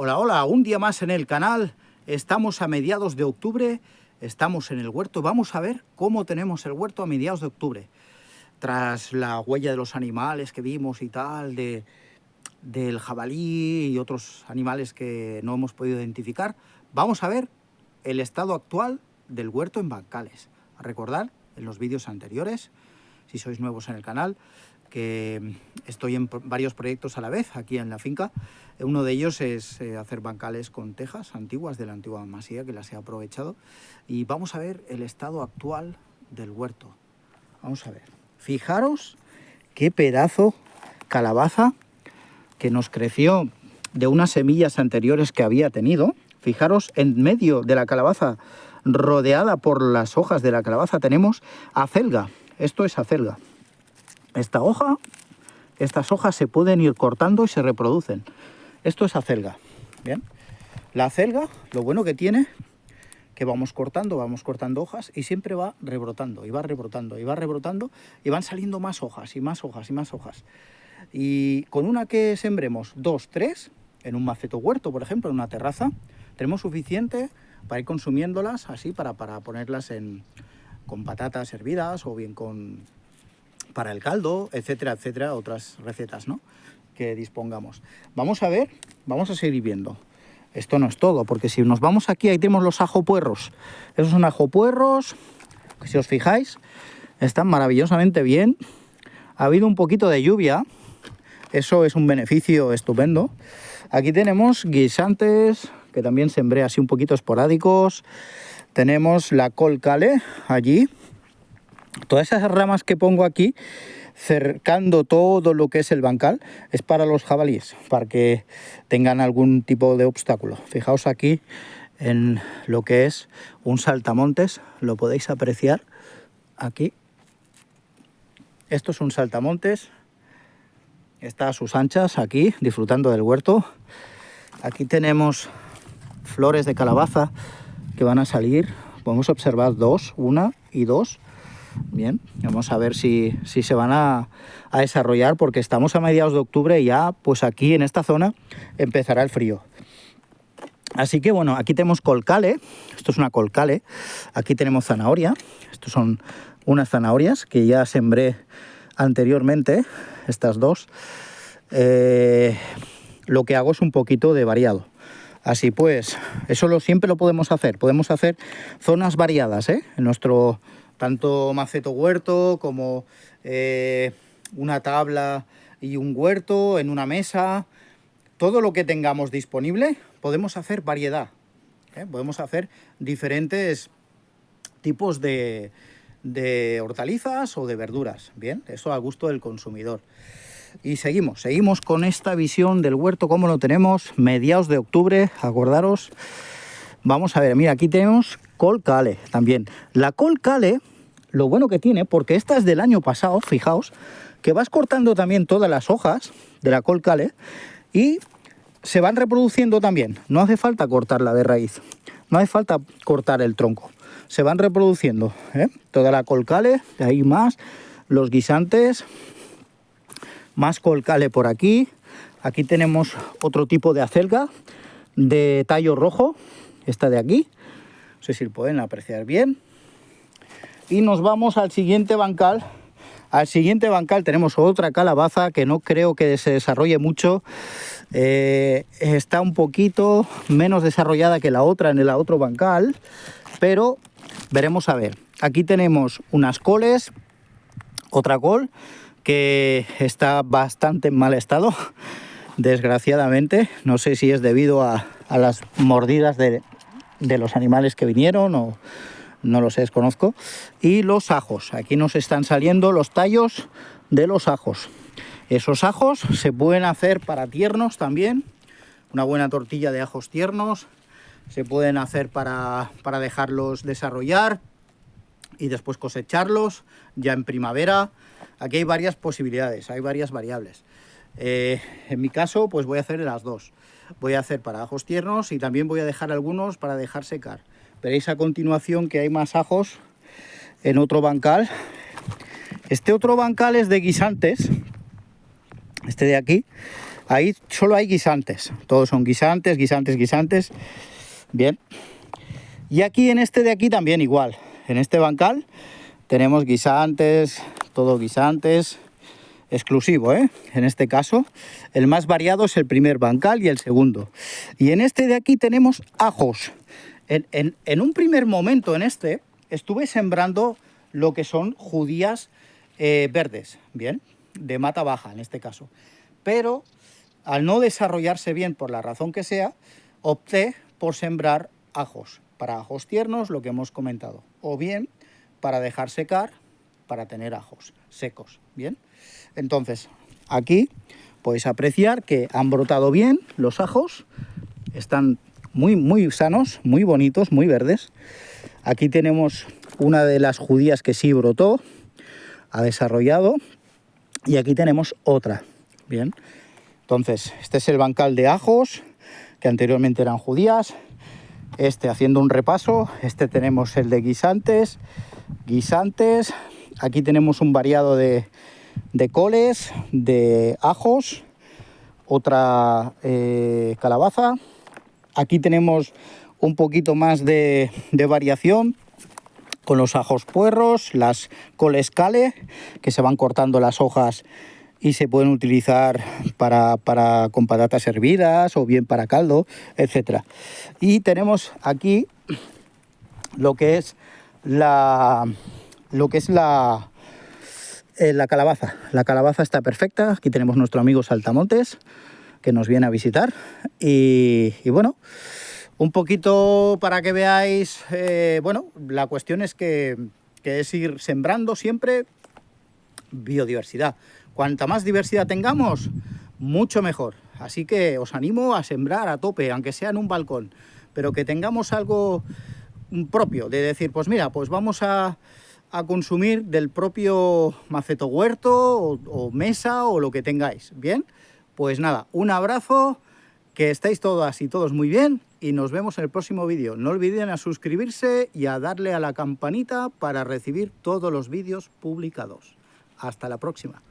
Hola, hola, un día más en el canal. Estamos a mediados de octubre, estamos en el huerto. Vamos a ver cómo tenemos el huerto a mediados de octubre. Tras la huella de los animales que vimos y tal, del jabalí y otros animales que no hemos podido identificar, vamos a ver el estado actual del huerto en bancales. A recordar en los vídeos anteriores, si sois nuevos en el canal, que estoy en varios proyectos a la vez aquí en la finca. Uno de ellos es hacer bancales con tejas antiguas de la antigua masía, que las he aprovechado. Y vamos a ver el estado actual del huerto. Vamos a ver. Fijaros qué pedazo calabaza que nos creció de unas semillas anteriores que había tenido. Fijaros, en medio de la calabaza, rodeada por las hojas de la calabaza, tenemos acelga. Esto es acelga. Estas hojas se pueden ir cortando y se reproducen. Esto es acelga. Bien. La acelga, lo bueno que tiene, que vamos cortando hojas y siempre va rebrotando, y va rebrotando, y va rebrotando, y van saliendo más hojas, y más hojas, y más hojas. Y con una que sembremos 2, 3, en un maceto huerto, por ejemplo, en una terraza, tenemos suficiente para ir consumiéndolas así, para ponerlas con patatas hervidas o bien para el caldo, etcétera, etcétera, otras recetas, ¿no?, que dispongamos. Vamos a ver, vamos a seguir viendo. Esto no es todo, porque si nos vamos aquí, ahí tenemos los ajopuerros. Esos son ajopuerros, que si os fijáis, están maravillosamente bien. Ha habido un poquito de lluvia, eso es un beneficio estupendo. Aquí tenemos guisantes, que también sembré así un poquito esporádicos. Tenemos la col kale allí. Todas esas ramas que pongo aquí, cercando todo lo que es el bancal, es para los jabalíes, para que tengan algún tipo de obstáculo. Fijaos aquí en lo que es un saltamontes, lo podéis apreciar aquí. Esto es un saltamontes, está a sus anchas aquí, disfrutando del huerto. Aquí tenemos flores de calabaza que van a salir, podemos observar dos, una y dos. Bien, vamos a ver si se van a desarrollar, porque estamos a mediados de octubre y ya pues aquí en esta zona empezará el frío. Así que bueno, aquí tenemos col kale, esto es una col kale, aquí tenemos zanahoria, estos son unas zanahorias que ya sembré anteriormente, estas dos. Lo que hago es un poquito de variado. Así pues, eso siempre lo podemos hacer zonas variadas, en nuestro tanto maceto huerto como una tabla y un huerto en una mesa. Todo lo que tengamos disponible podemos hacer variedad, podemos hacer diferentes tipos de hortalizas o de verduras. Bien, eso a gusto del consumidor. Y seguimos con esta visión del huerto, como lo tenemos, mediados de octubre, acordaros. Vamos a ver, mira, aquí tenemos col kale también. La col kale, lo bueno que tiene, porque esta es del año pasado, fijaos, que vas cortando también todas las hojas de la col kale y se van reproduciendo también. No hace falta cortarla de raíz, no hace falta cortar el tronco. Se van reproduciendo, toda la col kale, de ahí más, los guisantes, más col kale por aquí. Aquí tenemos otro tipo de acelga de tallo rojo, esta de aquí, no sé si lo pueden apreciar bien. Y nos vamos al siguiente bancal. Al siguiente bancal tenemos otra calabaza que no creo que se desarrolle mucho. Está un poquito menos desarrollada que la otra en el otro bancal, pero veremos a ver. Aquí tenemos unas coles, otra col que está bastante en mal estado, desgraciadamente. No sé si es debido a las mordidas de los animales que vinieron o no lo sé, desconozco. Y los ajos, aquí nos están saliendo los tallos de los ajos. Esos ajos se pueden hacer para tiernos también, una buena tortilla de ajos tiernos. Se pueden hacer para dejarlos desarrollar y después cosecharlos ya en primavera. Aquí hay varias posibilidades, hay varias variables. En mi caso, pues voy a hacer las dos. Voy a hacer para ajos tiernos y también voy a dejar algunos para dejar secar. Veréis a continuación que hay más ajos en otro bancal. Este otro bancal es de guisantes, este de aquí, Ahí solo hay guisantes, todos son guisantes, guisantes, guisantes. Bien. Y aquí en este de aquí también igual. En este bancal tenemos guisantes, todo guisantes. Exclusivo, ¿eh? En este caso, el más variado es el primer bancal y el segundo. Y en este de aquí tenemos ajos. En un primer momento en este estuve sembrando lo que son judías verdes, bien, de mata baja en este caso. Pero al no desarrollarse bien por la razón que sea, opté por sembrar ajos. Para ajos tiernos, lo que hemos comentado. O bien para dejar secar, para tener ajos secos, bien. Entonces, aquí podéis apreciar que han brotado bien los ajos. Están muy sanos, muy bonitos, muy verdes. Aquí tenemos una de las judías que sí brotó, ha desarrollado. Y aquí tenemos otra, bien. Entonces, este es el bancal de ajos, que anteriormente eran judías. Este, haciendo un repaso, este tenemos el de guisantes. Aquí tenemos un variado de coles, de ajos, otra calabaza. Aquí tenemos un poquito más de variación con los ajos puerros, las coles cale, que se van cortando las hojas y se pueden utilizar con patatas hervidas o bien para caldo, etcétera. Y tenemos aquí lo que es la calabaza. La calabaza está perfecta. Aquí tenemos nuestro amigo Saltamontes, que nos viene a visitar. Y bueno, un poquito para que veáis, bueno, la cuestión es que es ir sembrando siempre biodiversidad. Cuanta más diversidad tengamos, mucho mejor. Así que os animo a sembrar a tope, aunque sea en un balcón, pero que tengamos algo propio, de decir, pues mira, pues vamos a consumir del propio maceto huerto o mesa o lo que tengáis. Bien, pues nada, un abrazo, que estáis todas y todos muy bien y nos vemos en el próximo vídeo. No olviden a suscribirse y a darle a la campanita para recibir todos los vídeos publicados. Hasta la próxima.